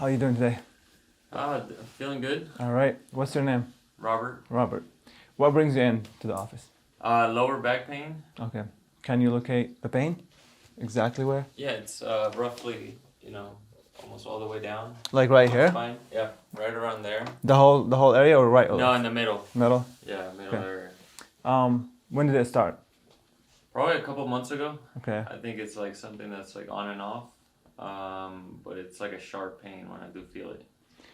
How are you doing today? Feeling good. All right. What's your name? Robert. Robert. What brings you in to the office? Lower back pain. Okay. Can you locate the pain? Exactly where? Yeah, it's roughly, almost all the way down. Like right here? Spine. Yeah, right around there. The whole area or right? No, in the middle. Middle? Yeah, middle Okay. area. When did it start? Probably a couple months ago. Okay. I think it's like something that's like on and off. But it's like a sharp pain when I do feel it.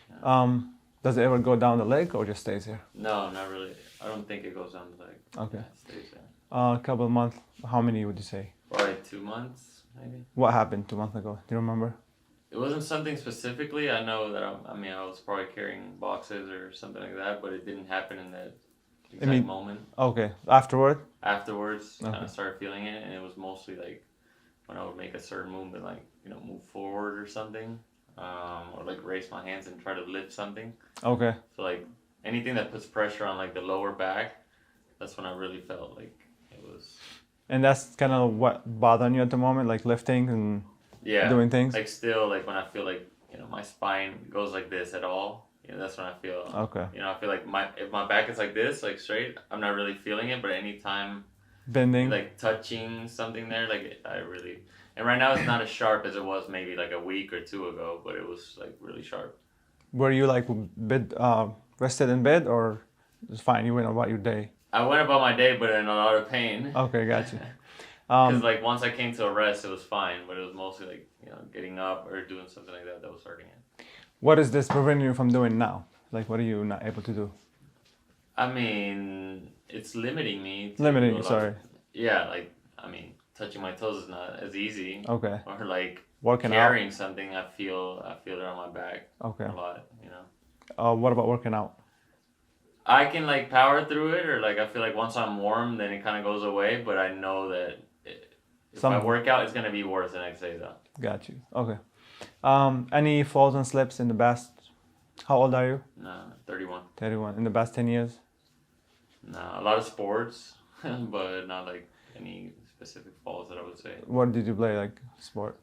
Yeah. Does it ever go down the leg or just stays here? No, not really. I don't think it goes down the leg. Okay. Yeah, it stays there. A couple of months. How many would you say? Probably 2 months, maybe. What happened 2 months ago? Do you remember? It wasn't something specifically. I know that I was probably carrying boxes or something like that, but it didn't happen in that exact moment. Okay. Afterward? Afterwards, Okay. kind of started feeling it, and it was mostly like when I would make a certain movement, like move forward or something, or like raise my hands and try to lift something. Okay. So like anything that puts pressure on like the lower back, that's when I really felt like it was. And that's kind of what bothering you at the moment, like lifting and doing things? Like still, like when I feel like, my spine goes like this at all, that's when I feel, Okay. I feel like if my back is like this, like straight, I'm not really feeling it, but anytime Bending? like touching something there, like I really, and right now it's not as sharp as it was maybe like a week or two ago, but it was like really sharp. Were you like rested in bed or it's fine, you went about your day? I went about my day, but in a lot of pain. Okay, gotcha. Because like once I came to a rest, it was fine, but it was mostly like getting up or doing something like that was hurting it. What is this preventing you from doing now? Like what are you not able to do? I mean, it's limiting me. Limiting you, sorry. Touching my toes is not as easy. Okay. Or like working carrying out. something, I feel it on my back. Okay. A lot, What about working out? I can like power through it, or like I feel like once I'm warm, then it kind of goes away. But I know that if I work out, it's gonna be worse the next day, though. Got you. Okay. Any falls and slips in the past? How old are you? No, 31. 31. In the past 10 years? No, a lot of sports, but not like any specific falls that I would say. What did you play, like sport?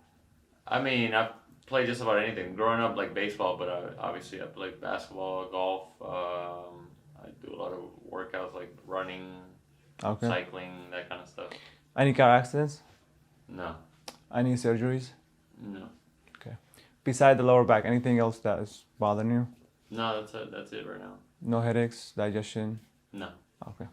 I mean, I played just about anything. Growing up, like baseball, but obviously I played basketball, golf. I do a lot of workouts like running, cycling, that kind of stuff. Any car accidents? No. Any surgeries? No. Okay. Beside the lower back, anything else that is bothering you? No, that's it right now. No headaches, digestion? No. Okay.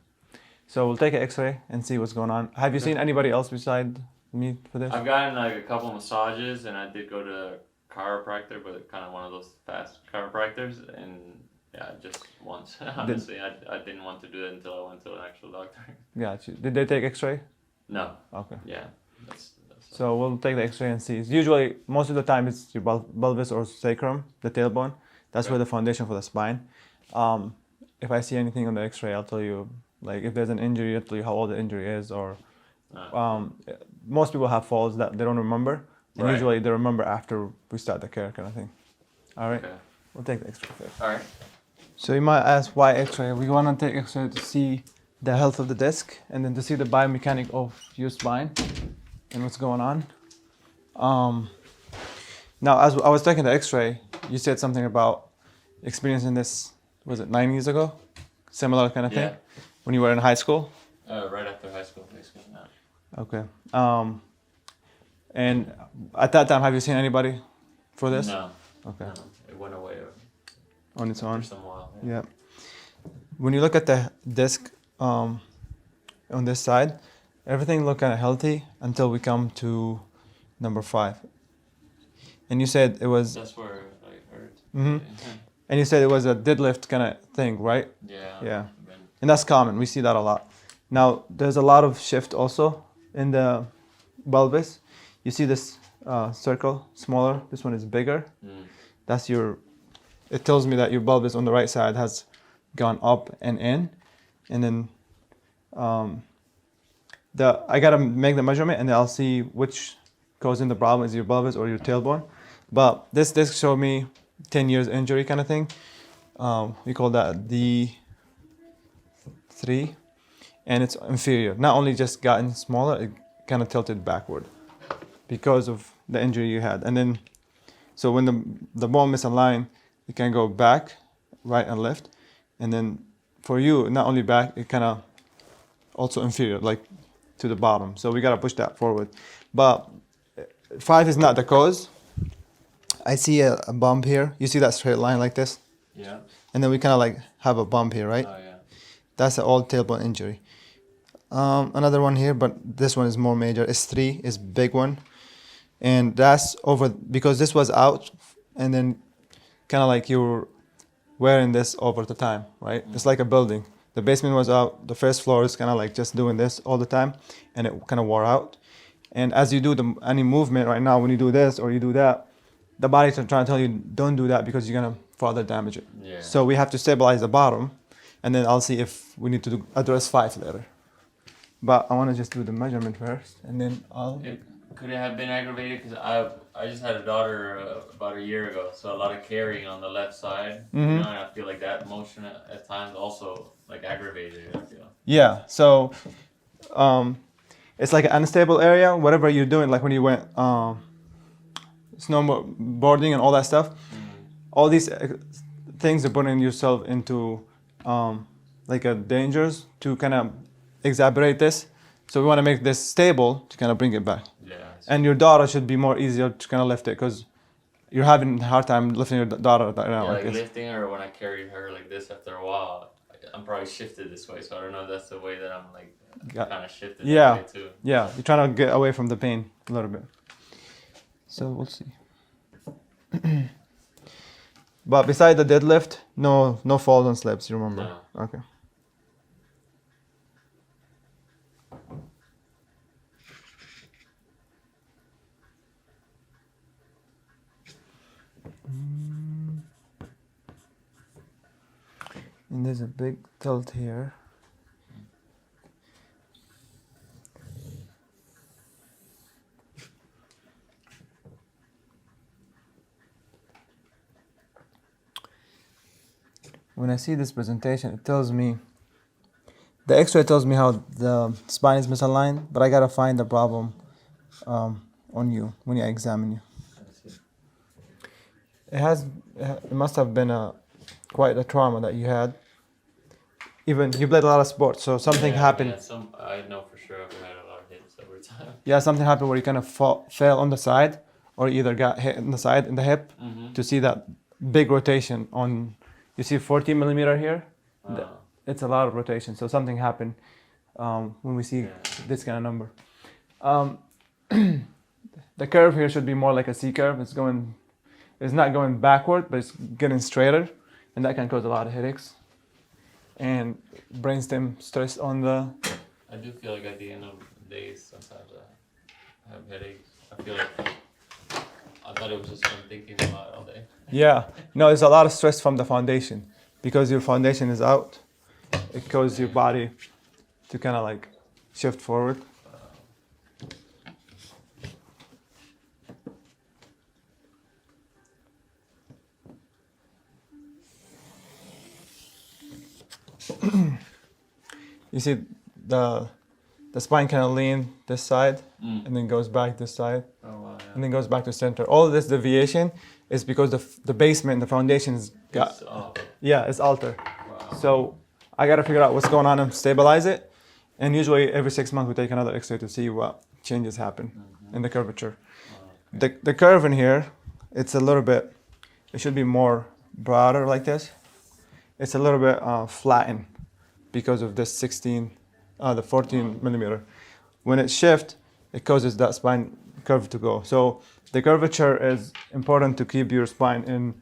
So we'll take an x-ray and see what's going on. Have you seen anybody else beside me for this? I've gotten like a couple massages, and I did go to a chiropractor, but kind of one of those fast chiropractors, and yeah, just once. Honestly, I didn't want to do it until I went to an actual doctor. Got you. Did they take x-ray? No. Okay. Yeah. That's so we'll take the x-ray and see. It's usually, most of the time, it's your pelvis or sacrum, the tailbone. That's where the foundation for the spine. If I see anything on the x-ray, I'll tell you, like if there's an injury, I'll tell you how old the injury is, or most people have falls that they don't remember. And usually they remember after we start the care kind of thing. All right? Okay. We'll take the x-ray first. All right. So you might ask why x-ray? We want to take x-ray to see the health of the disc and then to see the biomechanic of your spine and what's going on. Now, as I was taking the x-ray, you said something about experiencing this, was it 9 years ago? Similar kind of thing? Yeah. When you were in high school? Right after high school, basically. Yeah. Okay. And at that time, have you seen anybody for this? No. Okay. No, it went away On its own? for some while. Yeah. When you look at the disc on this side, everything looked kind of healthy until we come to number 5. And you said it was... That's where I hurt. Mm-hmm. And you said it was a deadlift kind of thing, right? Yeah. Yeah. And that's common. We see that a lot. Now, there's a lot of shift also in the pelvis. You see this circle, smaller. This one is bigger. That's it tells me that your pelvis on the right side has gone up and in. And then I got to make the measurement and then I'll see which goes in the problem, is your pelvis or your tailbone. But this disc showed me 10 years injury kind of thing. We call that D3, and it's inferior. Not only just gotten smaller, it kind of tilted backward because of the injury you had. And then So when the bone misaligned, it can go back, right and left, and then for you, not only back, it kind of also inferior, like to the bottom. So we gotta push that forward. But 5 is not the cause. I see a bump here. You see that straight line like this? Yeah. And then we kind of like have a bump here, right? Oh yeah. That's an old tailbone injury. Another one here, but this one is more major. It's 3, is big one. And that's over because this was out, and then kind of like you're wearing this over the time, right? It's like a building. The basement was out. The first floor is kind of like just doing this all the time, and it kind of wore out. And as you do any movement right now, when you do this or you do that, the body's trying to tell you don't do that because you're gonna further damage it. Yeah. So we have to stabilize the bottom, and then I'll see if we need to address 5 later. But I want to just do the measurement first, and then I'll. Could it have been aggravated? Because I just had a daughter about a year ago, so a lot of carrying on the left side. You know, and I feel like that motion at times also like aggravated it, I feel. Yeah. So, it's like an unstable area. Whatever you're doing, like when you went snowboarding and all that stuff, all these things are putting yourself into like a dangers to kind of exacerbate this. So we want to make this stable to kind of bring it back. Yeah. And your daughter should be more easier to kind of lift it because you're having a hard time lifting your daughter right now. Yeah, like lifting her when I carried her like this after a while, I'm probably shifted this way. So I don't know if that's the way that I'm like kind of shifted that way too. Yeah, you're trying to get away from the pain a little bit. So we'll see. But beside the deadlift, no falls and slips, you remember? No. Okay. And there's a big tilt here. When I see this presentation, it tells me, the x-ray tells me how the spine is misaligned, but I gotta find the problem on you when I examine you. It must have been quite a trauma that you had. Even you played a lot of sports, so something happened. Yeah, I know for sure I've had a lot of hits over time. Yeah, something happened where you kind of fell on the side, or either got hit in the side, in the hip, to see that big rotation on. You see 40 millimeter here? It's a lot of rotation. So something happened when we see this kind of number. The curve here should be more like a C curve. It's not going backward, but it's getting straighter. And that can cause a lot of headaches. And brainstem stress on the... I do feel like at the end of days, sometimes I have headaches. I feel like I thought it was just from thinking about it all day. Yeah, no, there's a lot of stress from the foundation. Because your foundation is out, it causes your body to kind of like shift forward. You see the spine kind of lean this side and then goes back this side and then goes back to center. All of this deviation is because the basement, the foundation is it's altered. Wow. So I got to figure out what's going on and stabilize it. And usually every 6 months we take another X-ray to see what changes happen in the curvature. The curve in here, it's a little bit, it should be more broader like this. It's a little bit flattened because of this 14 millimeter. When it shifts, it causes that spine curve to go. So the curvature is important to keep your spine in.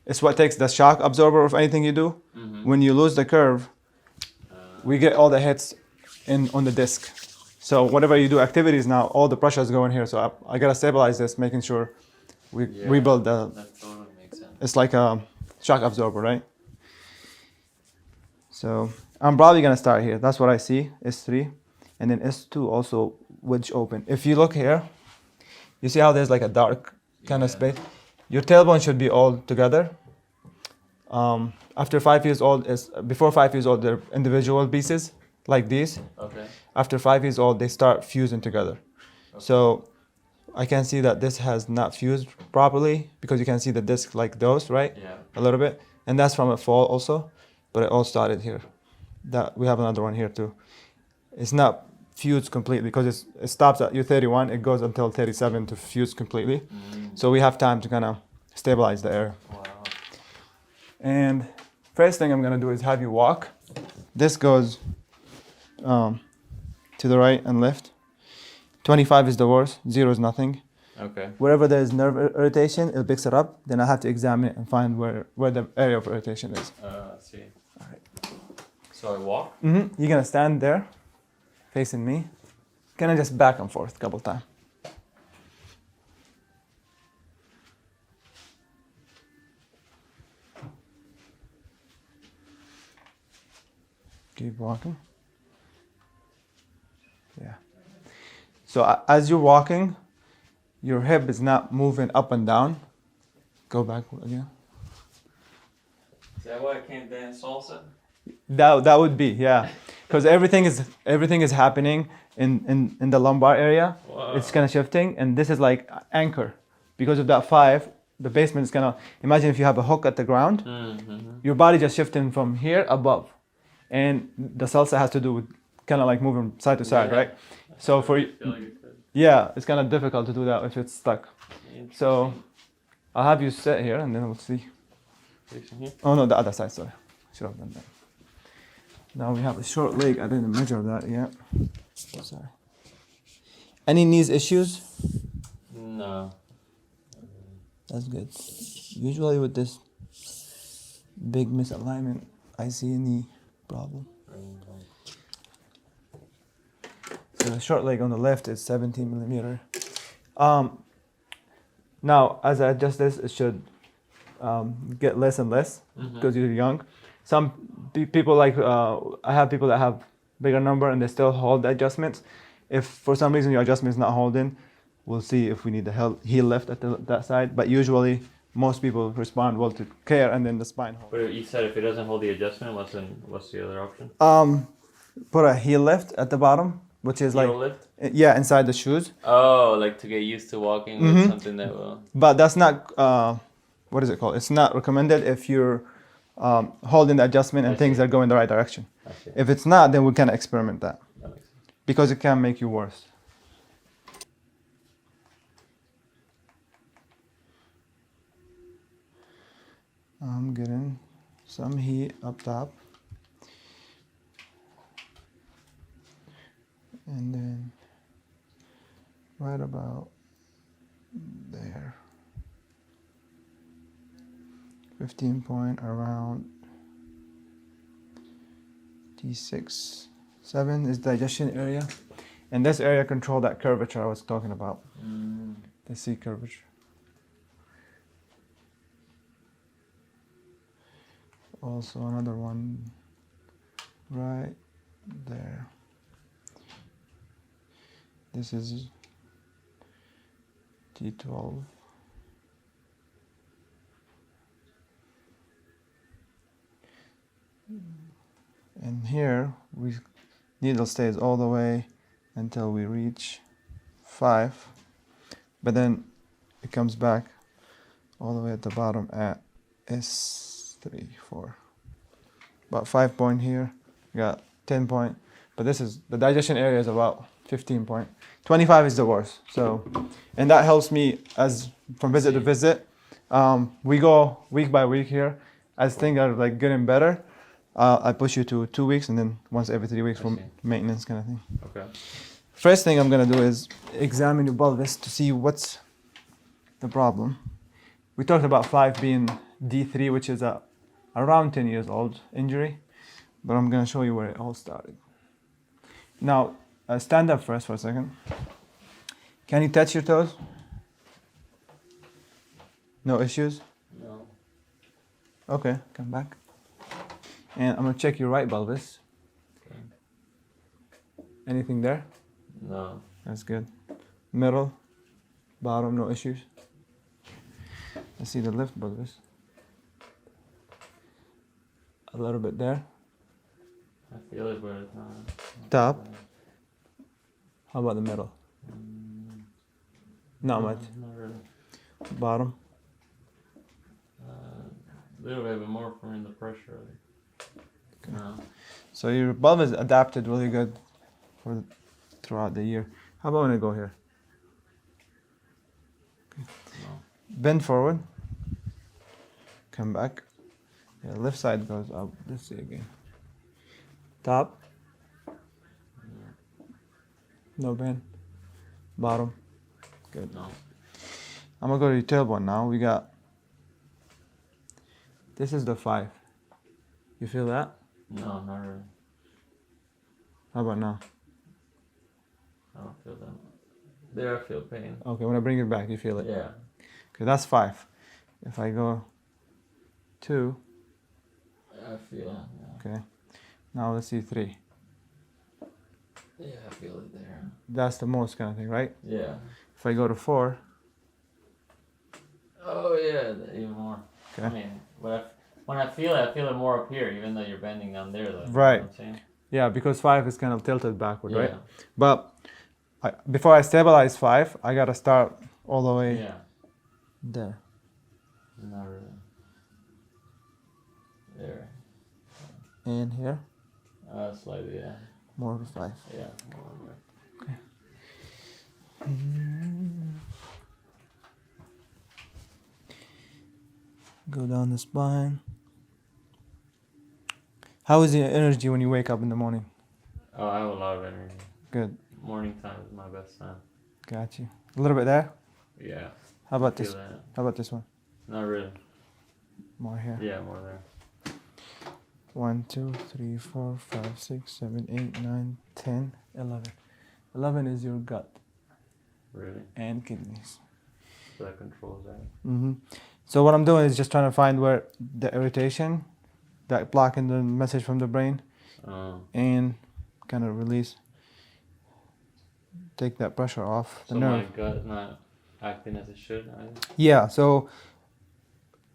It's what takes the shock absorber of anything you do. When you lose the curve, we get all the hits on the disc. So whatever you do activities now, all the pressure is going here. So I gotta stabilize this, making sure we rebuild the. That totally makes sense. It's like a shock absorber, right? So I'm probably gonna start here. That's what I see, S3. And then S2 also wedge open. If you look here, you see how there's like a dark kind of space? Your tailbone should be all together. After 5 years old, before 5 years old, they're individual pieces like these. Okay. After 5 years old, they start fusing together. Okay. So I can see that this has not fused properly because you can see the disc like those, right? Yeah. A little bit. And that's from a fall also, but it all started here. That we have another one here too. It's not fused completely because it stops at U31. It goes until 37 to fuse completely. So we have time to kind of stabilize the air. Wow. And first thing I'm gonna do is have you walk. This goes to the right and left. 25 is the worst, 0 is nothing. Okay. Wherever there is nerve irritation, it picks it up. Then I have to examine it and find where the area of irritation is. I see. All right. So I walk? You're gonna stand there, facing me. Kind of just back and forth a couple times. Keep walking. Yeah. So as you're walking, your hip is not moving up and down. Go back again. Is that why I can't dance salsa? That would be, yeah, because everything is happening in the lumbar area. Wow. It's kind of shifting, and this is like anchor. Because of that 5, the basement is gonna. Imagine if you have a hook at the ground, your body just shifting from here above, and the salsa has to do with kind of like moving side to side, right? So for you, yeah, it's kind of difficult to do that if it's stuck. So I'll have you sit here, and then we'll see. Here? Oh no, the other side. Sorry, should have done that. Now we have a short leg. I didn't measure that yet. Sorry. Any knees issues? No. That's good. Usually with this big misalignment, I see a knee problem. So the short leg on the left is 17 millimeter. Now, as I adjust this, it should get less and less because you're young. Some people like, I have people that have bigger number and they still hold the adjustments. If for some reason your adjustment is not holding, we'll see if we need the heel lift at that side. But usually most people respond well to care and then the spine hold. But you said if it doesn't hold the adjustment, what's the other option? Put a heel lift at the bottom, which is Heel like, lift? yeah, inside the shoes. Oh, like to get used to walking with something that will... But that's not, what is it called? It's not recommended if you're holding the adjustment and things are going the right direction. If it's not, then we can experiment that. That makes sense. Because it can make you worse. I'm getting some heat up top. And then right about there. 15 point around T6, 7 is digestion area. And this area control that curvature I was talking about. The C curvature. Also another one right there. This is T12. And here needle stays all the way until we reach 5, but then it comes back all the way at the bottom at S3, 4. About 5 point here, we got 10 point, but this is the digestion area is about 15 point. 25 is the worst. So, and that helps me as from visit to visit. We go week by week here. As things are like getting better, I push you to 2 weeks and then once every 3 weeks for maintenance kind of thing. Okay. First thing I'm gonna do is examine your pelvis to see what's the problem. We talked about 5 being D3, which is a around 10 years old injury, but I'm gonna show you where it all started. Now, stand up first for a second. Can you touch your toes? No issues? No. Okay, come back. And I'm gonna check your right pelvis. Okay. Anything there? No. That's good. Middle, bottom, no issues. Let's see the left pelvis. A little bit there. I feel it, but it's not Top. How about the middle? Not much. Not really. Bottom. A little bit, but more from the pressure. Like, no. So your bulb is adapted really good for throughout the year. How about when I go here? Okay. No. Bend forward. Come back. Yeah, left side goes up. Let's see again. Top. No bend. Bottom. Good. No. I'm gonna go to your tailbone now. We got. This is the 5. You feel that? No, not really. How about now? I don't feel that. There, I feel pain. Okay, when I bring it back, you feel it? Yeah. Okay, that's 5. If I go 2. I feel it. Yeah. Okay. Now let's see 3. Yeah, I feel it there. That's the most kind of thing, right? Yeah. If I go to 4. Oh yeah, even more. Okay. I mean, when I feel it more up here, even though you're bending down there, though. Right. You know what I'm saying? Yeah, because 5 is kind of tilted backward, right? Yeah. But before I stabilize 5, I gotta start all the way Yeah. there. Not really. There. And here, Slightly, yeah. more of a 5. Yeah. More. Go down the spine. How is your energy when you wake up in the morning? Oh, I have a lot of energy. Good. Morning time is my best time. Got you. A little bit there. Yeah. How about Feel this? that. How about this one? Not really. More here. Yeah, more there. 1, 2, 3, 4, 5, 6, 7, 8, 9, 10, 11. 11 is your gut Really? and kidneys. So that controls that. Mm-hmm. So what I'm doing is just trying to find where the irritation, that blocking the message from the brain, and kind of release, take that pressure off the so nerve. my gut not acting as it should either? Yeah, so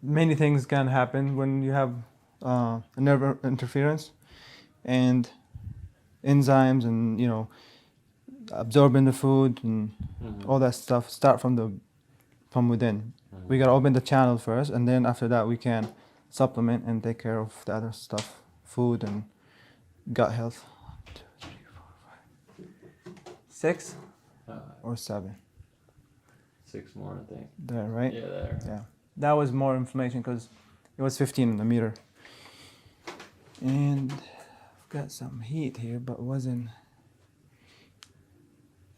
many things can happen when you have a nerve interference, and enzymes and, you know, absorbing the food and all that stuff start from within. We gotta open the channel first, and then after that we can supplement and take care of the other stuff, food and gut health. 1, 2, 3, 4, 5, 6 or 7. 6 more, I think. There, right? Yeah, there. Yeah, that was more inflammation because it was 15 in the meter. And I've got some heat here, but wasn't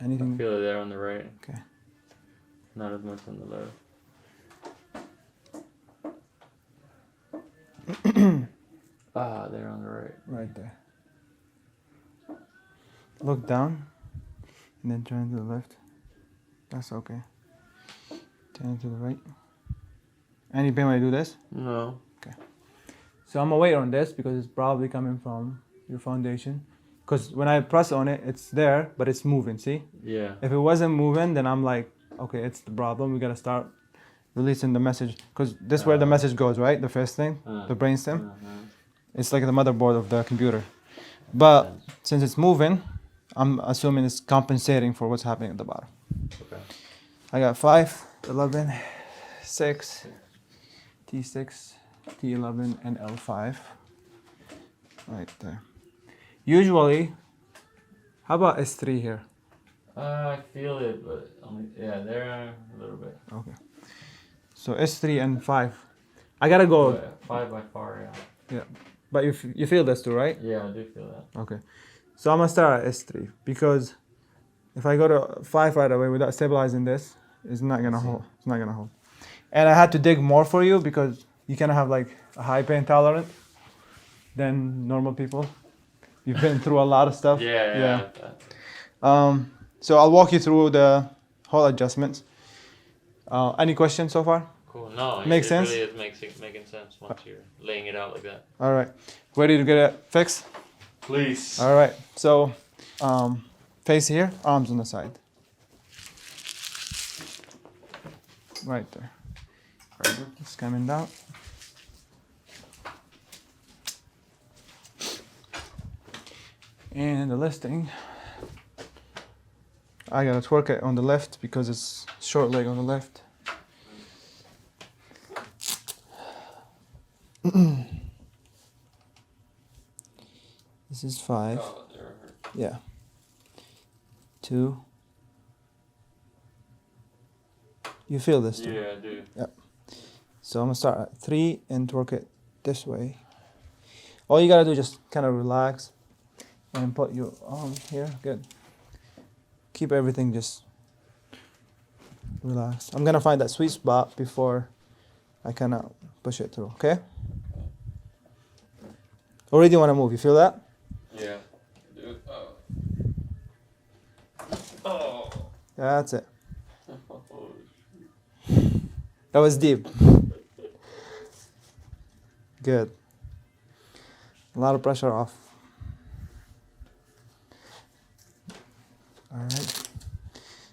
anything. I feel it there on the right. Okay. Not as much on the left. There on the right. Right there. Look down and then turn to the left. That's okay. Turn to the right. Any pain when I do this? No. Okay. So I'm gonna wait on this because it's probably coming from your foundation. Because when I press on it, it's there, but it's moving, see? Yeah. If it wasn't moving, then I'm like, okay, it's the problem. We gotta start releasing the message. Because this is where the message goes, right? The first thing, the brainstem. It's like the motherboard of the computer. But since it's moving, I'm assuming it's compensating for what's happening at the bottom. Okay. I got 5, 11, 6, T6, T11, and L5. Right there. Usually, how about S3 here? I feel it, but only, yeah, there a little bit. Okay. So S3 and 5. I gotta go. Yeah, 5 by far, yeah. Yeah. But you feel this too, right? Yeah, I do feel that. Okay. So I'm gonna start at S3 because if I go to 5 right away without stabilizing this, it's not gonna hold. It's not gonna hold. And I had to dig more for you because you kind of have like a high pain tolerance than normal people. You've been through a lot of stuff. Yeah. So I'll walk you through the whole adjustments. Any questions so far? Cool. No, Makes it sense? really is making sense once you're laying it out like that. All right. Ready to get it fixed? Please. All right. So face here, arms on the side. Right there. Just coming down. And the listing, I gotta twerk it on the left because it's short. short leg on the left. This is 5. Oh, they're hurt. Yeah. 2. You feel this too? Yeah, I do. Yep. So I'm gonna start at 3 and work it this way. All you gotta do is just kind of relax and put your arm here. Good. Keep everything just relaxed. I'm gonna find that sweet spot before I kind of push it through. Okay? Already want to move. You feel that? Yeah. Dude. Oh. Oh. That's it. That was deep. Good. A lot of pressure off. All right.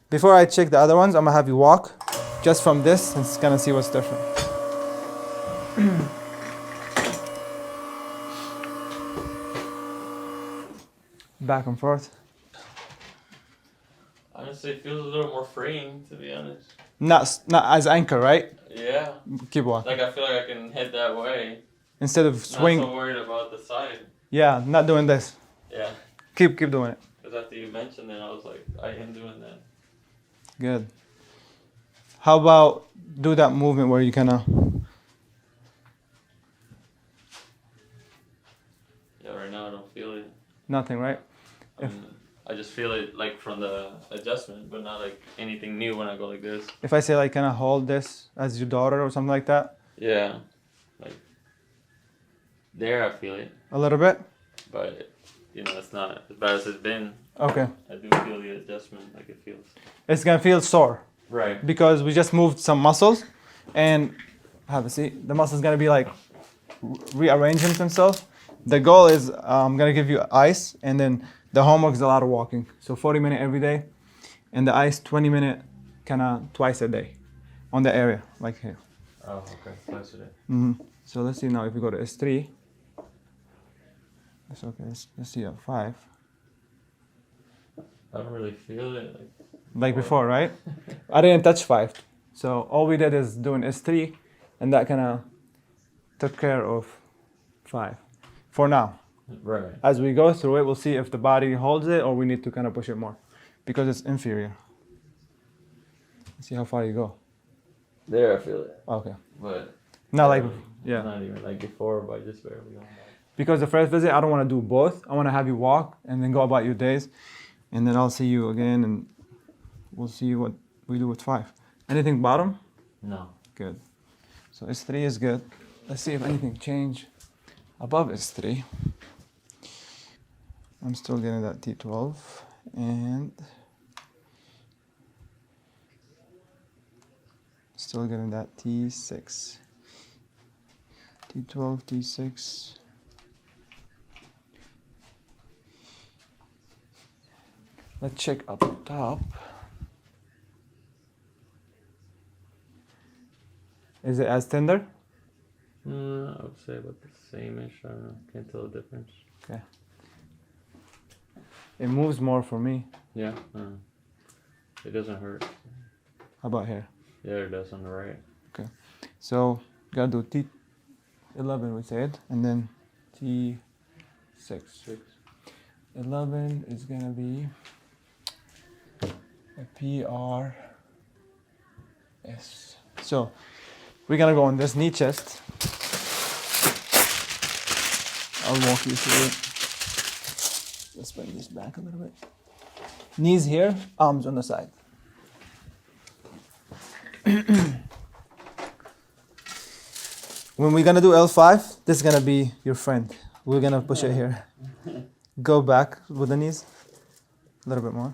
Before I check the other ones, I'm gonna have you walk just from this and kind of see what's different. Back and forth. Honestly, it feels a little more freeing, to be honest. Not as anchor, right? Yeah. Keep walking. Like, I feel like I can head that way. Instead of swing. Not so worried about the side. Yeah, not doing this. Yeah. Keep doing it. Because after you mentioned it, I was like, I am doing that. Good. How about do that movement where you kind of... Yeah, right now I don't feel it. Nothing, right? I just feel it like from the adjustment, but not like anything new when I go like this. If I say like kind of hold this as your daughter or something like that? Yeah. Like, there I feel it. A little bit? But, you know, it's not as bad as it's been. Okay. I do feel the adjustment, like it feels. It's going to feel sore. Right. Because we just moved some muscles and have a seat. The muscle's going to be like rearranging themselves. The goal is I'm going to give you ice and then the homework is a lot of walking. So 40 minutes every day and the ice 20 minutes kind of twice a day on the area like here. Oh, okay. Twice a day. Mm-hmm. So let's see now if we go to S3. That's okay. Let's see at 5. I don't really feel it like before, right? I didn't touch 5. So all we did is doing S3 and that kind of took care of 5 for now. Right. As we go through it, we'll see if the body holds it or we need to kind of push it more because it's inferior. Let's see how far you go. There I feel it. Okay. But not like, yeah. Not even like before, but just barely on that. Because the first visit, I don't want to do both. I want to have you walk and then go about your days. And then I'll see you again and we'll see what we do with 5. Anything bottom? No. Good. So S3 is good. Let's see if anything changed above S3. I'm still getting that T12 and still getting that T6. T12, T6. Let's check up top. Is it as tender? I would say about the same-ish. I don't know. Can't tell the difference. Okay. It moves more for me. Yeah. It doesn't hurt. How about here? Yeah, it does on the right. Okay. So, gotta do T11 we said, and then T6. 11 is gonna be a PRS. So, we're gonna go on this knee chest. I'll walk you through it. Let's bring this back a little bit. Knees here, arms on the side. When we're gonna do L5, this is gonna be your friend. We're gonna push it here. Go back with the knees. A little bit more.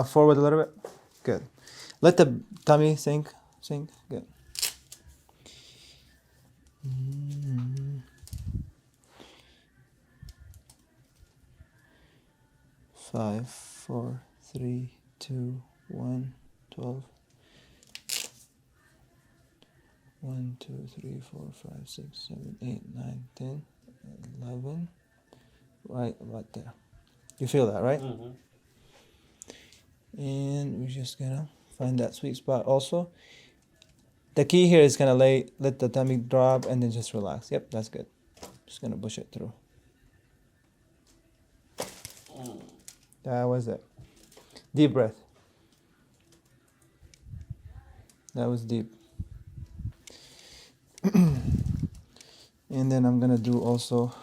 Forward a little bit. Good. Let the tummy sink. Good. 5, 4, 3, 2, 1, 12. 1, 2, 3, 4, 5, 6, 7, 8, 9, 10, 11. Right about there. You feel that, right? Mm-hmm. And we're just gonna find that sweet spot also. The key here is gonna let the tummy drop and then just relax. Yep, that's good. Just gonna push it through. That was it. Deep breath. That was deep. And then I'm gonna do also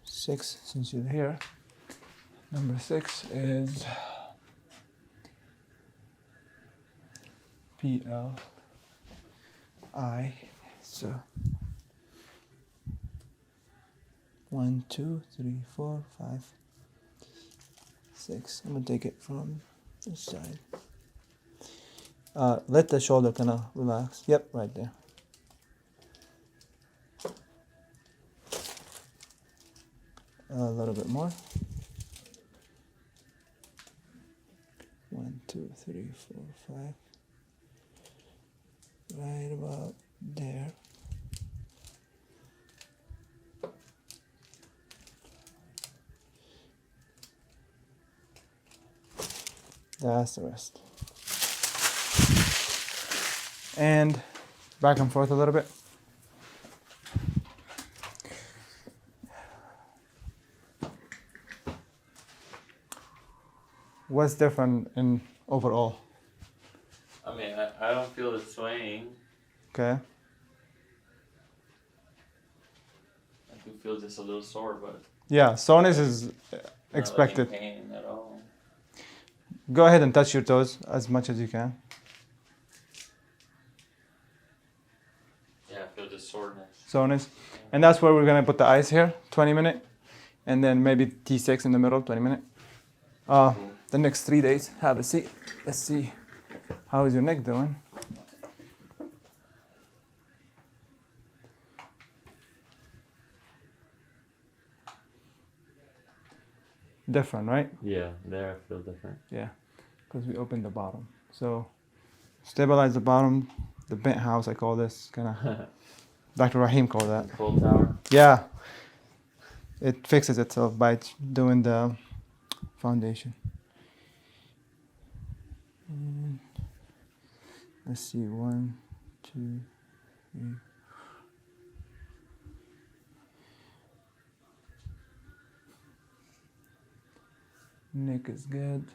6 since you're here. Number 6 is PLI. So 1, 2, 3, 4, 5, 6. I'm gonna take it from this side. Let the shoulder kind of relax. Yep, right there. A little bit more. 1, 2, 3, 4, 5. Right about there. That's the rest. And back and forth a little bit. What's different in overall? I mean, I don't feel the swaying. Okay. I do feel just a little sore, but Yeah, soreness is expected. Not like in pain at all. Go ahead and touch your toes as much as you can. Yeah, I feel just soreness. Soreness. And that's where we're going to put the ice here, 20 minute. And then maybe T6 in the middle, 20 minute. The next 3 days, have a seat. Let's see. How is your neck doing? Different, right? Yeah, there I feel different. Yeah, because we opened the bottom. So stabilize the bottom, the bent house, I call this, kind of. Dr. Rahim called that. Cold tower. Yeah, it fixes itself by doing the foundation. And let's see, 1, 2, 3. Neck is good.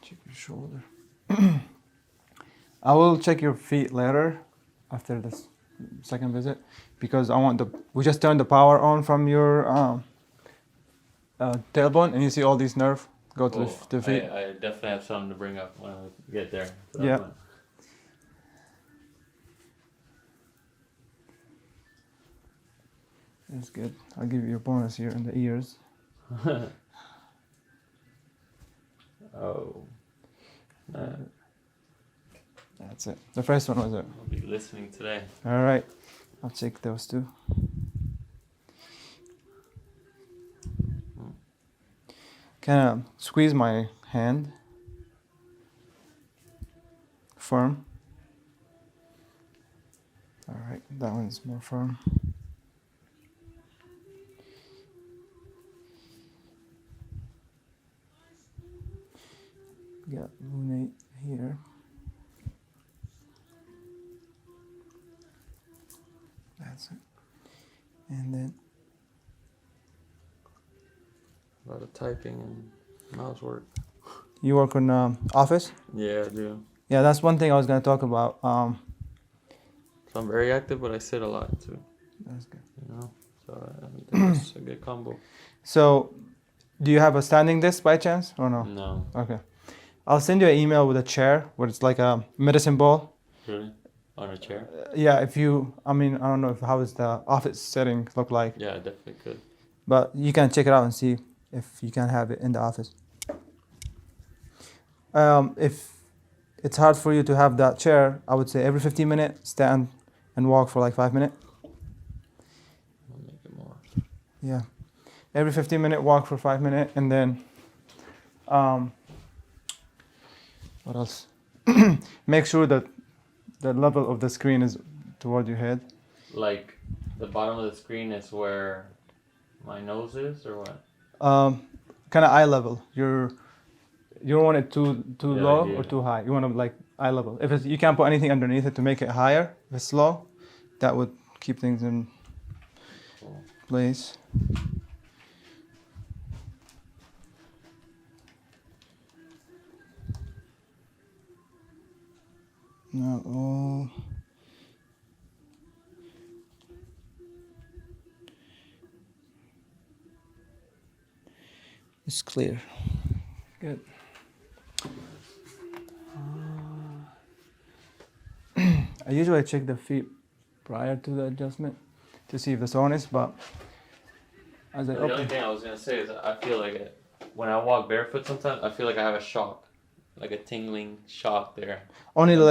Check your shoulder. I will check your feet later after this second visit because we just turned the power on from your tailbone and you see all these nerves go to the feet. I definitely have something to bring up when I get there. Yeah. That's good. I'll give you a bonus here in the ears. Oh. That's it. The first one was it. I'll be listening today. All right. I'll check those two. Kind of squeeze my hand. Firm. All right. That one's more firm. Got lunate here. That's it. And then A lot of typing and mouse work. you work on Office? Yeah, I do. Yeah, that's one thing I was going to talk about. So I'm very active, but I sit a lot too. That's good. You know, so I think it's a good combo. So, do you have a standing desk by chance or no? No. Okay. I'll send you an email with a chair where it's like a medicine ball. Really? On a chair? Yeah, I don't know how is the office setting look like. Yeah, I definitely could. But you can check it out and see if you can have it in the office. If it's hard for you to have that chair, I would say every 15 minutes, stand and walk for like 5 minutes. I'll make it more. Yeah. Every 15-minute walk for 5 minutes, and then what else? Make sure that the level of the screen is toward your head. Like The bottom of the screen is where my nose is, or what? Kind of eye level. You don't want it too low idea. or too high. You want to like eye level. If you can't put anything underneath it to make it higher, if it's low, that would keep things in place. Not all. It's clear. Good. I usually check the feet prior to the adjustment to see if the soreness, but as I The only open, thing I was gonna say is I feel like when I walk barefoot sometimes, I feel like I have a shock. Like a tingling shock there. only the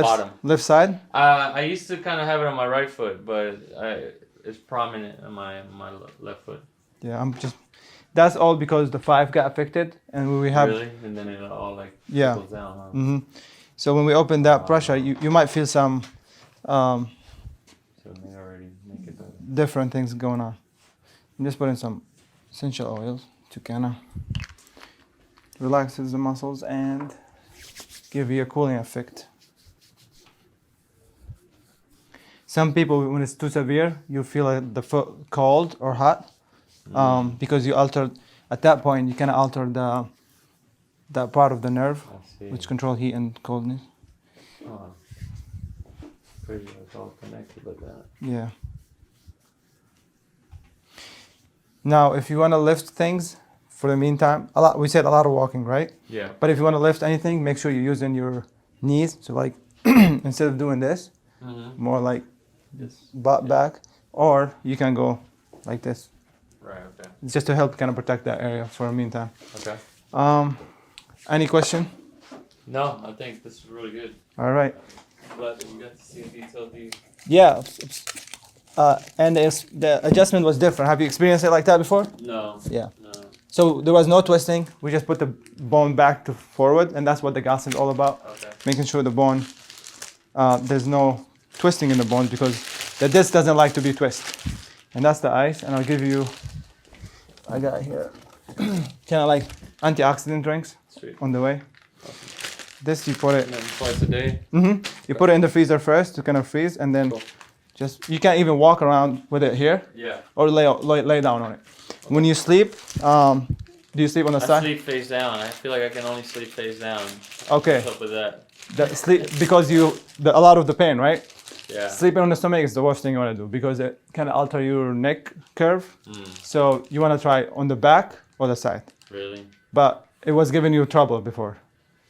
left side? I used to kind of have it on my right foot, but it's prominent on my left foot. Yeah, that's all because the 5 got affected, and we have... Really? And then it all like Yeah. trickles down, huh? Mm-hmm. So when we open that pressure, you might feel some So it may already make it better. different things going on. I'm just putting some essential oils to kind of relaxes the muscles and give you a cooling effect. Some people, when it's too severe, you feel like the foot cold or hot, because you altered, at that point, you kind of altered that part of the nerve, which control heat and coldness. Oh. Crazy, it's all connected like that. Yeah. Now, if you want to lift things, for the meantime, we said a lot of walking, right? Yeah. But if you want to lift anything, make sure you're using your knees. So like, instead of doing this, more like butt back, or you can go like this. Right, okay. It's just to help kind of protect that area for the meantime. Okay. Any question? No, I think this is really good. All right. I'm glad that you got to see a detailed view. Yeah. And the adjustment was different. Have you experienced it like that before? No. Yeah. No. So there was no twisting. We just put the bone back to forward, and that's what the gonstead is all about. Okay. Making sure the bone, there's no twisting in the bone, because the disc doesn't like to be twisted. And that's the ice. And I'll give you, I got here, kind of like antioxidant drinks. Sweet. On the way. Awesome. This you put it. And then twice a day. You put it in the freezer first to kind of freeze, and then just, you can't even walk around with it here. Yeah. Or lay down on it. Okay. When you sleep, do you sleep on the side? I sleep face down. I feel like I can only sleep face down. Okay. What's up with that? Sleep, because a lot of the pain, right? Yeah. Sleeping on the stomach is the worst thing you want to do, because it can alter your neck curve. So you want to try on the back or the side. Really? But it was giving you trouble before.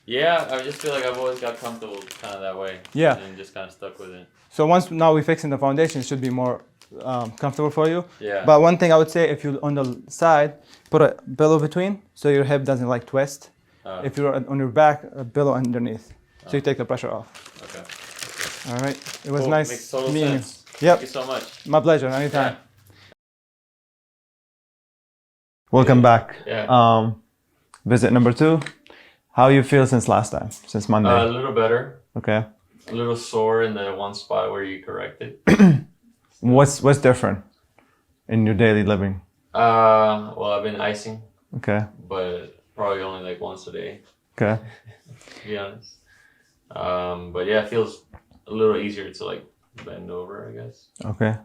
Yeah, I just feel like I've always got comfortable kind of that way. Yeah. And just kind of stuck with it. So once now we're fixing the foundation, it should be more comfortable for you. Yeah. But one thing I would say, if you're on the side, put a pillow between so your hip doesn't like twist. If you're on your back, a pillow underneath. So you take the pressure off. Okay. All right. It was Cool. nice Makes total meeting you. sense. Yep. Thank you so much. My pleasure. Anytime. Yeah. Welcome back. Yeah. Visit number 2. How you feel since last time? Since Monday? A little better. Okay. A little sore in the one spot where you corrected. What's different in your daily living? Well, I've been icing. Okay. But probably only like once a day. Okay. To be honest. But yeah, it feels a little easier to like bend over, I guess. Okay.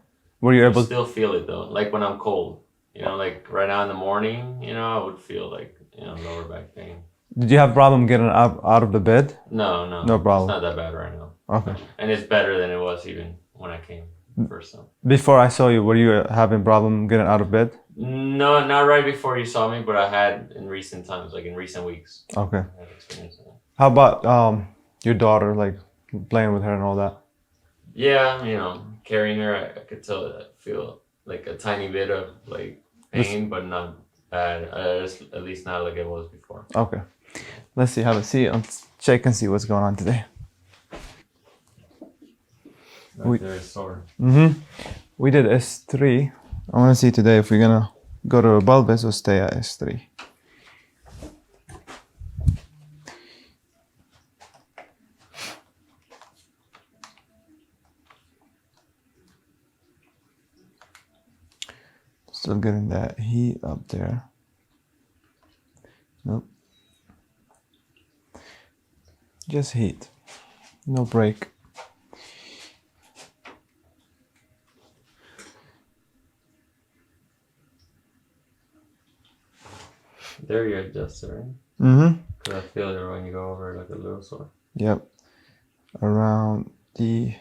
Were you able I still feel it though, like when I'm cold. You know, like right now in the morning, you know, I would feel like, you know, lower back pain. Did you have problem getting up out of the bed? No. No problem. It's not that bad right now. Okay. And it's better than it was even when I came first time. Before I saw you, were you having problem getting out of bed? No, not right before you saw me, but I had in recent times, like in recent weeks. Okay. I had experience with that. How about your daughter, like playing with her and all that? Yeah, you know, carrying her, I could tell I feel like a tiny bit of like pain, but not bad. At least not like it was before. Okay. Let's see, have a seat. Let's check and see what's going on today. Very sore. We did S3. I want to see today if we're gonna go to a bulbous or stay at S3. Still getting that heat up there. Nope. Just heat. No break. There you adjust it, right? Mm-hmm. Because I feel it when you go over like a little sore. Yep. Around the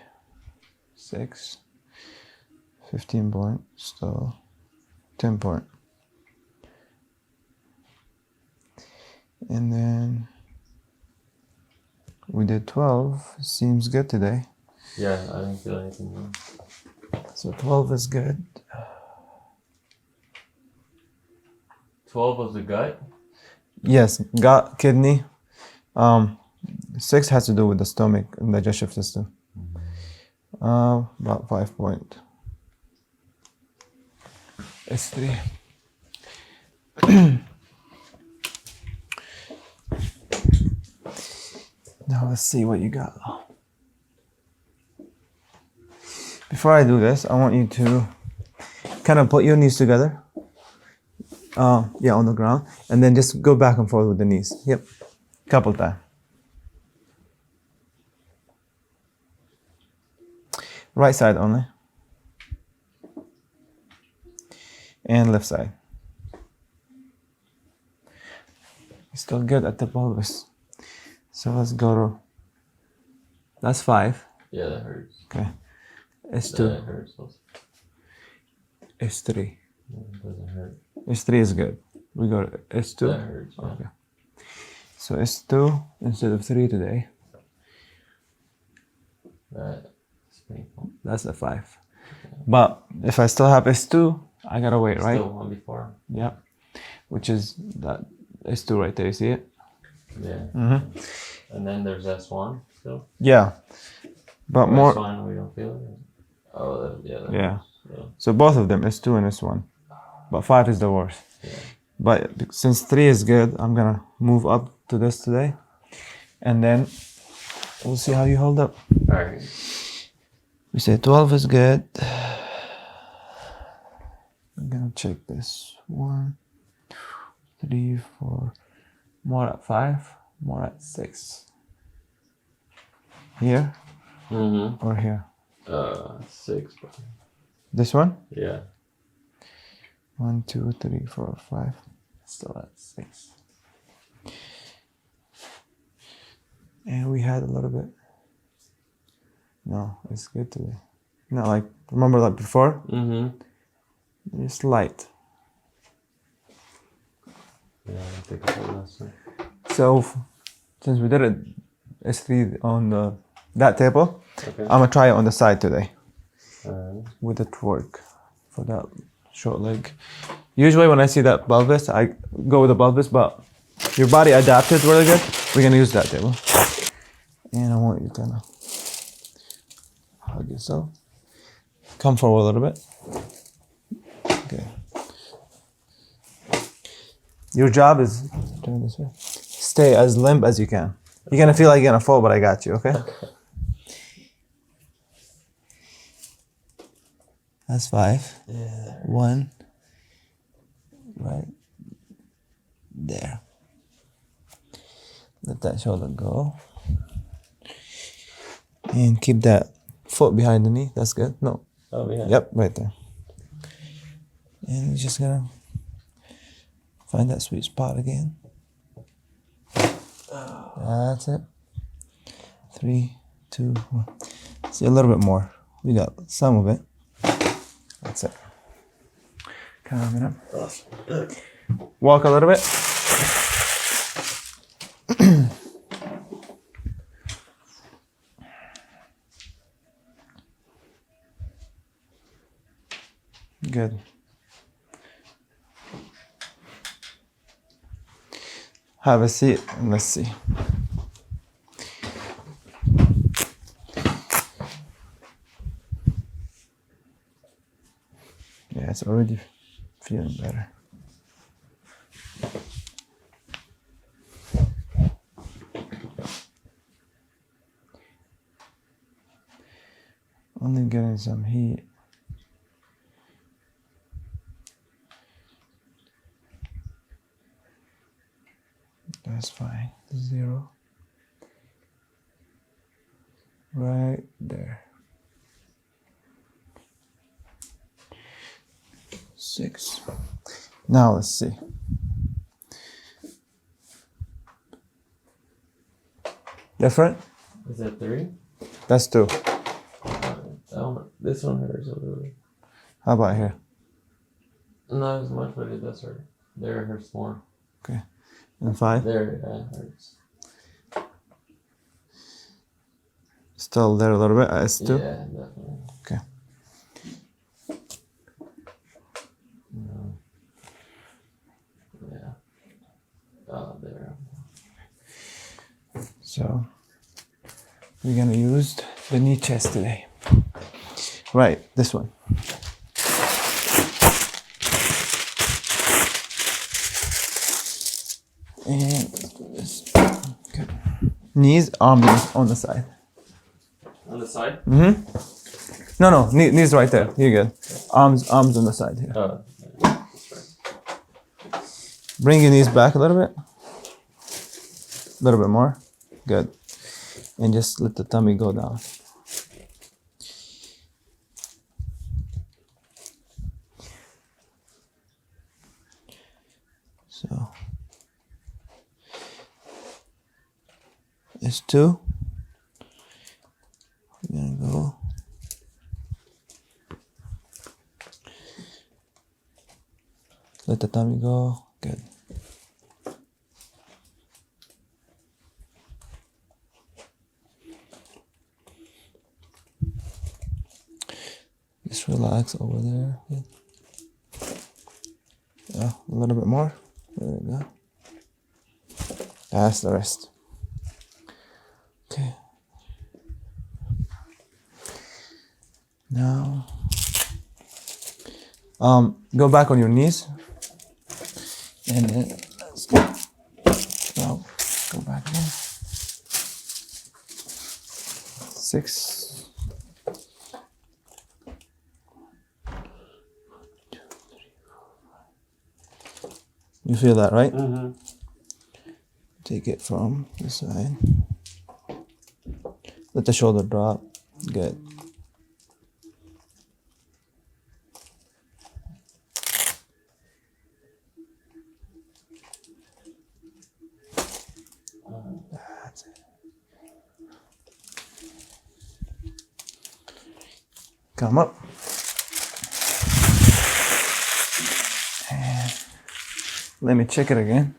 6, 15 point, still 10 point. And then we did 12. Seems good today. Yeah, I didn't feel anything wrong. So 12 is good. 12 was the gut? Yes, gut, kidney. 6 has to do with the stomach and digestive system. About 5 point. It's 3. Now let's see what you got. Before I do this, I want you to kind of put your knees together. Yeah, on the ground. And then just go back and forth with the knees. Yep. Couple times. Right side only. And left side. Still good at the pelvis. So let's go to... That's 5. Yeah, that hurts. Okay. S2. That hurts also. S3. No, it doesn't hurt. S3 is good. We go to S2. That hurts. Yeah. Okay. So S2 instead of 3 today. That's painful. That's a 5. Okay. But if I still have S2, I gotta wait, right? Still one before. Yeah. Which is that S2 right there. You see it? Yeah. Mm-hmm. And then there's S1 still. Yeah. But more. S1 we don't feel it. Oh, that, Yeah. So both of them, S2 and S1. But 5 is the worst. Yeah. But since 3 is good, I'm gonna move up to this today. And then we'll see how you hold up. Alright. We say 12 is good. I'm gonna check this. 1, 2, 3, 4. More at 5, more at 6. Here or here? 6. This one? Yeah. 1, 2, 3, 4, 5. Still at 6. And we had a little bit. No, it's good today. Not like, remember like before? It's light. Yeah, I think it's a lesson. So, since we did it S3 on that table, Okay. I'm gonna try it on the side today. Alright. With the twerk for that short leg. Usually when I see that pelvis, I go with the pelvis, but your body adapted really good. We're gonna use that table. And I want you to kind of hug yourself. Come forward a little bit. Okay. Your job is, turn this way. Stay as limp as you can. You're gonna feel like you're gonna fall, but I got you, okay? That's 5. Yeah. 1. Right there. Let that shoulder go. And keep that foot behind the knee. That's good. No. Oh, yeah. Yep, right there. And you're just gonna find that sweet spot again. That's it. 3, 2, 1. See, a little bit more. We got some of it. That's it. Calm it up. Walk a little bit. Good. Have a seat and let's see. Yeah, it's already feeling better. Only getting some heat. That's fine. 0. Right there. 6. Now let's see. Different? Is that 3? That's 2. This one hurts a little bit. How about here? Not as much, but it does hurt. There it hurts more. Okay. And 5? There it hurts. Still there a little bit. It's 2? Yeah, definitely. Okay. No. Yeah. Oh, there. So we're gonna use the knee chest today. Right, this one. And let's do this. Okay. Knees, arms on the side. On the side? Mm-hmm. No, knees right there. You're good. Arms on the side here. Oh, that's right. Bring your knees back a little bit. A little bit more. Good. And just let the tummy go down. So it's 2. We're gonna go. Let the tummy go. Good. Just relax over there. Good. Yeah, a little bit more. There we go. That's the rest. Okay. Now, go back on your knees, and then let's go. Now, go back again. 6. You feel that, right? Mm-hmm. Take it from this side. Let the shoulder drop. Good. That's it. Come up. And let me check it again.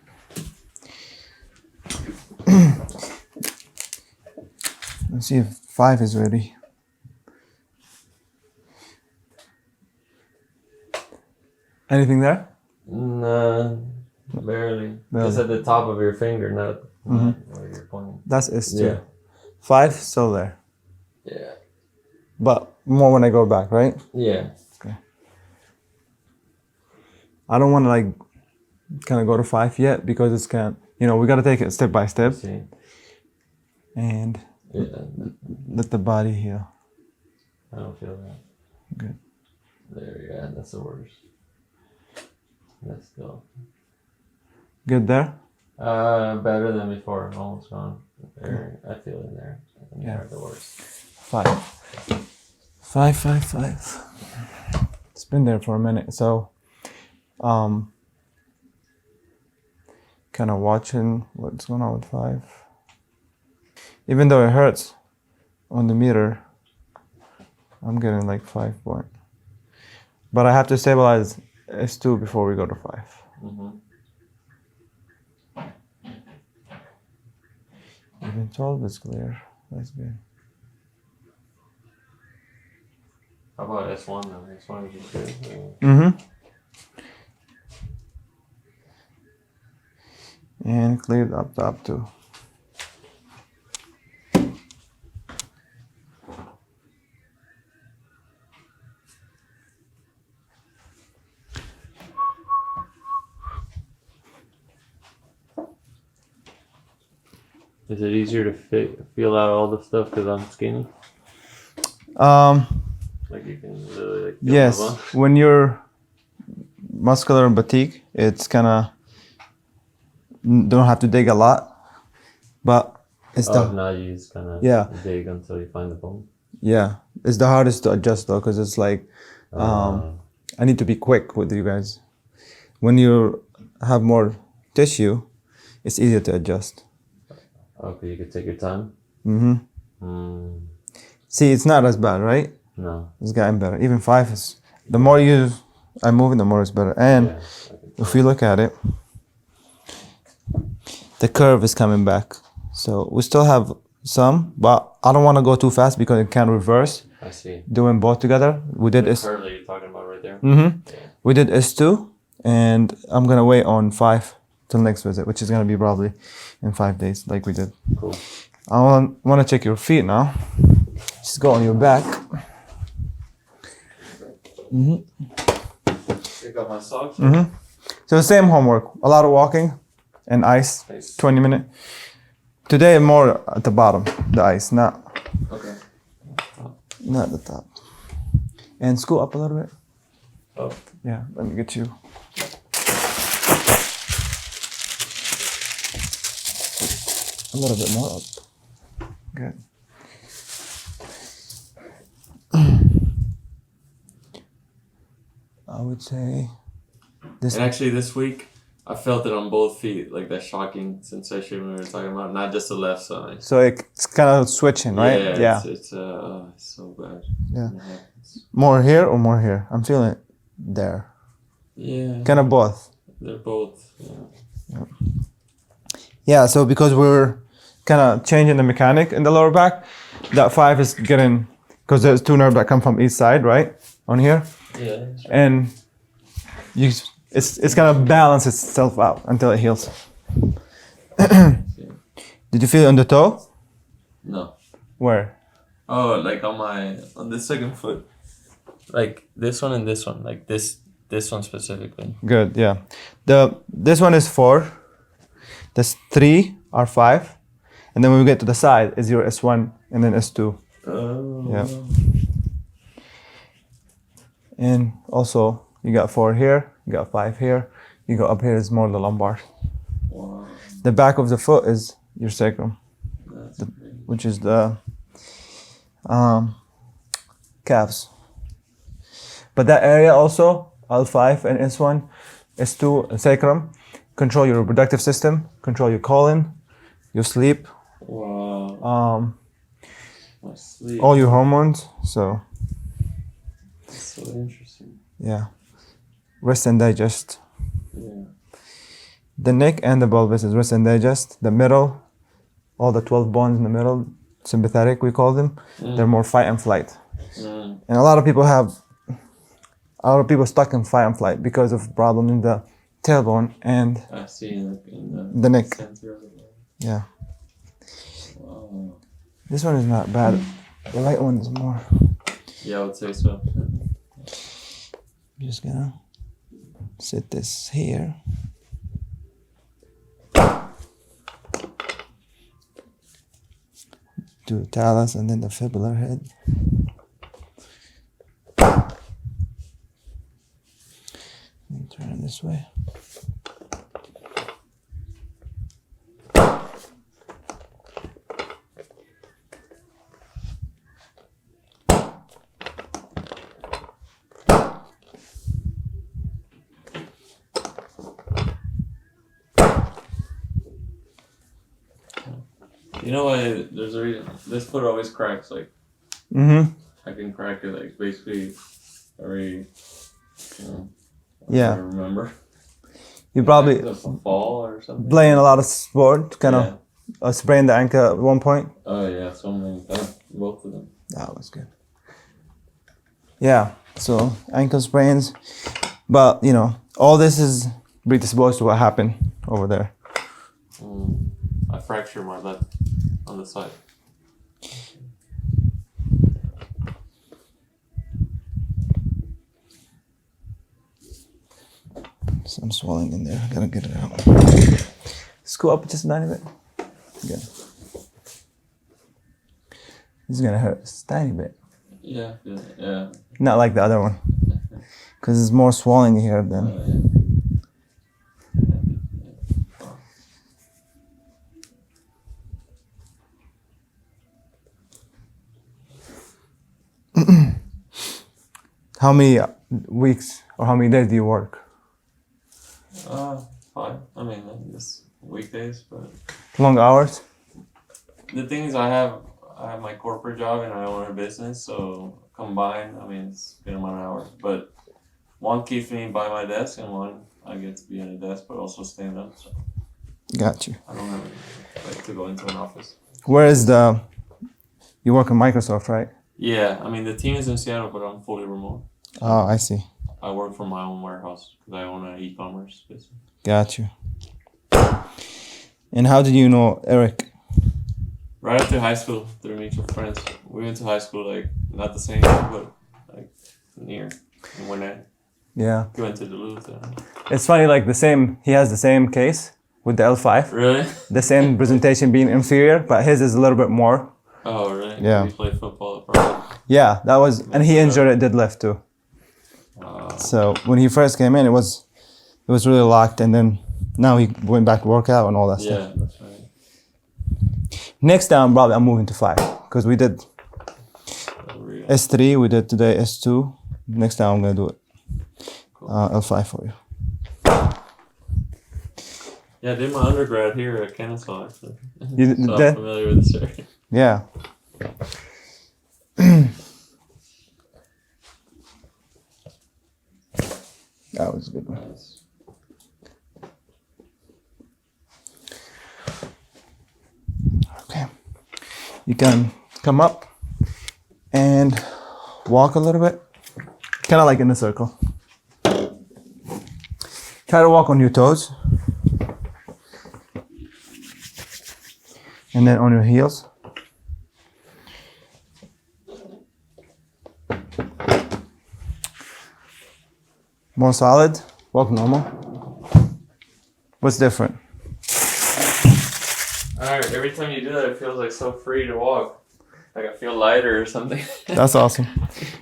Let's see if 5 is ready. Anything there? No, barely. It's at the top of your finger, not where you're pointing. That's S2. Yeah. 5 still there. Yeah. But more when I go back, right? Yeah. Okay. I don't want to like kind of go to 5 yet because it's kind of, we got to take it step by step. See. And Yeah. let the body heal. I don't feel that. Good. There, yeah, that's the worst. Let's go. Good there? Better than before. Almost gone. There, I feel it there. Yeah. The worst. 5. 5, 5, 5. It's been there for a minute. So, kind of watching what's going on with 5. Even though it hurts on the meter, I'm getting like 5 point. But I have to stabilize S2 before we go to 5. Mm-hmm. Even 12 is clear. That's good. How about S1 then? S1 is good. Mm-hmm. And cleared up top too. Is it easier to feel out all the stuff because I'm skinny? Like you can literally like feel Yes. my bone? When you're muscular and fatigue, it's kind of don't have to dig a lot, but it's now you just kind of dig until you find the bone. Yeah, it's the hardest to adjust though, because it's like I need to be quick with you guys. When you have more tissue, it's easier to adjust. Okay, you could take your time. See, it's not as bad, right? No, it's gotten better. Even 5 is, the more I move it, the more it's better. And if you look at it, the curve is coming back. So we still have some, but I don't want to go too fast because it can reverse. I see. Doing both together, we did the curve that you're talking about right there. We did S2, and I'm gonna wait on 5 till next visit, which is gonna be probably in 5 days, like we did. Cool. I want to check your feet now. Just go on your back. Take off my socks. So the same homework, a lot of walking and ice, 20 minutes. Today more at the bottom, the ice, not the top. And scoot up a little bit. Oh. Yeah, let me get you. A little bit more up. Good. I would say this. And actually, this week I felt it on both feet, like that shocking sensation we were talking about, not just the left side. So it's kind of switching, right? Yeah. It's so bad. Yeah. More here or more here? I'm feeling it there. Yeah. Kind of both. They're both. Yeah. Yeah. So because we're kind of changing the mechanic in the lower back, that 5 is getting, because there's 2 nerves that come from each side, right? On here. Yeah. That's right. And it's gonna balance itself out until it heals. Did you feel it on the toe? No. Where? Oh, like on the second foot. Like this one and this one, like this one specifically. Good, yeah. This one is 4. This 3 are 5, and then when we get to the side, is your S1 and then S2. Oh. Yeah. And also, you got 4 here, you got 5 here. You go up here is more the lumbar. Wow. The back of the foot is your sacrum, That's which is the calves. But that area also, L5 and S1, S2, and sacrum, control your reproductive system, control your colon, your sleep, wow. My sleep. all your hormones. So, That's so interesting. yeah, rest and digest. Yeah. The neck and the pelvis is rest and digest. The middle, all the 12 bones in the middle, sympathetic we call them, they're more fight and flight. And a lot of people stuck in fight and flight because of problem in the tailbone and I see in the neck. center of the Yeah. Wow. This one is not bad. The right one is more. Yeah, I would say so. I'm just gonna sit this here. Do the talus and then the fibular head. And turn it this way. You know why there's a reason. This foot always cracks. Like, Mm-hmm. I can crack it like basically every. Yeah. I remember. You probably Like a fall or something. playing a lot of sport, kind of sprained the ankle at one point. Oh yeah, so many times. Both of them. That was good. Yeah, so ankle sprains, but you know, all this is predisposed to what happened over there. I fractured my left on the side. Some swelling in there. I gotta get it out. Scoot up just a tiny bit. Good. This is gonna hurt just a tiny bit. Yeah, yeah. Not like the other one, because there's more swelling here than. How many weeks or how many days do you work? 5. I mean, just weekdays, but Long hours? the thing is, I have my corporate job and I own a business, so combined, I mean, it's a good amount of hours. But one keeps me by my desk, and one I get to be on a desk, but also stand up. So Got you. I don't have like to go into an office. Where is the? You work in Microsoft, right? Yeah, I mean the team is in Seattle, but I'm fully remote. Oh, I see. I work from my own warehouse because I own an e-commerce business. Got you. And how did you know Eric? Right after high school, through mutual friends. We went to high school like not the same, but like near. And when Yeah. we went to Duluth. It's funny, like he has the same case with the L5. Really? The same presentation being inferior, but his is a little bit more. Oh, really? Yeah. You played football at Pride? Yeah, that was, and he injured it deadlift too. So when he first came in, it was really locked, and then now he went back to workout and all that stuff. Yeah, that's right. Next time, probably I'm moving to 5 because we did S3, we did today S2. Next time I'm gonna do it. Cool. L5 for you. Yeah, I did my undergrad here at Kennesaw, actually. You So did? I'm familiar with this area. Yeah. That was a good one. Okay. You can come up and walk a little bit. Kind of like in a circle. Try to walk on your toes. And then on your heels. More solid. Walk normal. What's different? Alright, every time you do that, it feels like so free to walk. Like I feel lighter or something. That's awesome.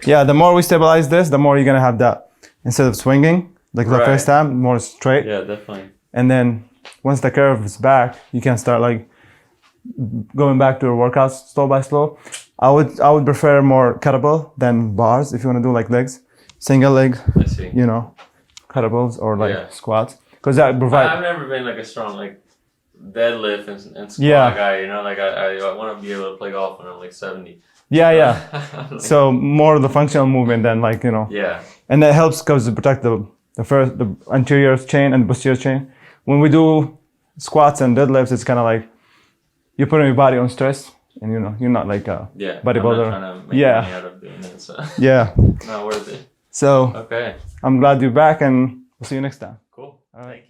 Yeah, the more we stabilize this, the more you're gonna have that. Instead of swinging, like the first time, more straight. Yeah, definitely. And then once the curve is back, you can start like going back to your workouts slow by slow. I would prefer more kettlebell than bars if you want to do like legs. Single leg, I see. you know, kettlebells or like squats. Because that provide. I've never been like a strong like deadlift and squat Yeah. guy, you know, like I want to be able to play golf when I'm like 70. Yeah. Like, So more of the functional movement than like, you know. yeah. And that helps because to protect the anterior chain and the posterior chain. When we do squats and deadlifts, it's kind of like you're putting your body on stress, and you know you're not like a bodybuilder. I'm not trying to make money out of doing it, so Yeah. not worth it. So Okay. I'm glad you're back, and we'll see you next time. Cool. All right. Thank you.